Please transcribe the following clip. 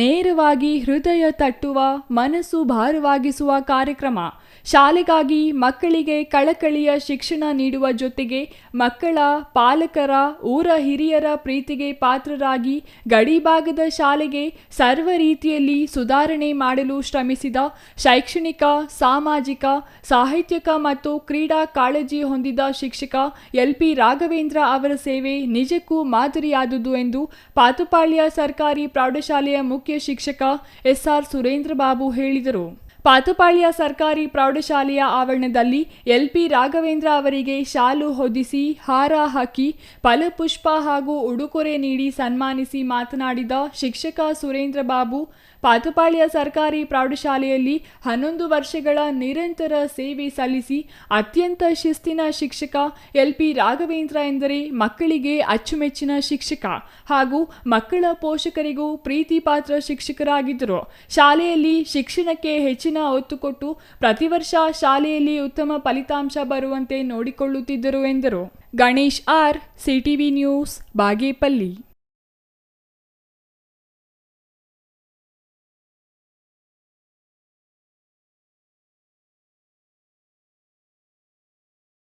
ನೇರವಾಗಿ ಹೃದಯ ತಟ್ಟುವ, ಮನಸ್ಸು ಭಾರವಾಗಿಸುವ ಕಾರ್ಯಕ್ರಮ. ಶಾಲೆಗಾಗಿ ಮಕ್ಕಳಿಗೆ ಕಳಕಳಿಯ ಶಿಕ್ಷಣ ನೀಡುವ ಜೊತೆಗೆ ಮಕ್ಕಳ ಪಾಲಕರ, ಊರ ಹಿರಿಯರ ಪ್ರೀತಿಗೆ ಪಾತ್ರರಾಗಿ ಗಡಿಭಾಗದ ಶಾಲೆಗೆ ಸರ್ವ ರೀತಿಯಲ್ಲಿ ಸುಧಾರಣೆ ಮಾಡಲು ಶ್ರಮಿಸಿದ ಶೈಕ್ಷಣಿಕ, ಸಾಮಾಜಿಕ, ಸಾಹಿತ್ಯಿಕ ಮತ್ತು ಕ್ರೀಡಾ ಕಾಳಜಿ ಹೊಂದಿದ ಶಿಕ್ಷಕ ಎಲ್.ಪಿ. ರಾಘವೇಂದ್ರ ಅವರ ಸೇವೆ ನಿಜಕ್ಕೂ ಮಾದರಿಯಾದುದು ಎಂದು ಪಾತುಪಾಳ್ಯ ಸರ್ಕಾರಿ ಪ್ರೌಢಶಾಲೆಯ ಮುಖ್ಯ ಶಿಕ್ಷಕ ಎಸ್.ಆರ್. ಸುರೇಂದ್ರ ಬಾಬು ಹೇಳಿದರು. ಪಾತುಪಾಳ್ಯ ಸರ್ಕಾರಿ ಪ್ರೌಢಶಾಲೆಯ ಆವರಣದಲ್ಲಿ ಎಲ್.ಪಿ. ರಾಘವೇಂದ್ರ ಅವರಿಗೆ ಶಾಲು ಹೊದಿಸಿ, ಹಾರ ಹಾಕಿ, ಫಲಪುಷ್ಪ ಹಾಗೂ ಉಡುಗೊರೆ ನೀಡಿ ಸನ್ಮಾನಿಸಿ ಮಾತನಾಡಿದ ಶಿಕ್ಷಕ ಸುರೇಂದ್ರ ಬಾಬು, ಪಾತುಪಾಳ್ಯ ಸರ್ಕಾರಿ ಪ್ರೌಢಶಾಲೆಯಲ್ಲಿ 11 ವರ್ಷಗಳ ನಿರಂತರ ಸೇವೆ ಸಲ್ಲಿಸಿ ಅತ್ಯಂತ ಶಿಸ್ತಿನ ಶಿಕ್ಷಕ ಎಲ್.ಪಿ. ರಾಘವೇಂದ್ರ ಎಂದರೆ ಮಕ್ಕಳಿಗೆ ಅಚ್ಚುಮೆಚ್ಚಿನ ಶಿಕ್ಷಕ ಹಾಗೂ ಮಕ್ಕಳ ಪೋಷಕರಿಗೂ ಪ್ರೀತಿ ಪಾತ್ರ ಶಿಕ್ಷಕರಾಗಿದ್ದರು. ಶಾಲೆಯಲ್ಲಿ ಶಿಕ್ಷಣಕ್ಕೆ ಹೆಚ್ಚಿನ ಒತ್ತು ಕೊಟ್ಟು ಪ್ರತಿ ವರ್ಷ ಶಾಲೆಯಲ್ಲಿ ಉತ್ತಮ ಫಲಿತಾಂಶ ಬರುವಂತೆ ನೋಡಿಕೊಳ್ಳುತ್ತಿದ್ದರು ಎಂದರು. Ganesh R, CTV news, Bagepalli.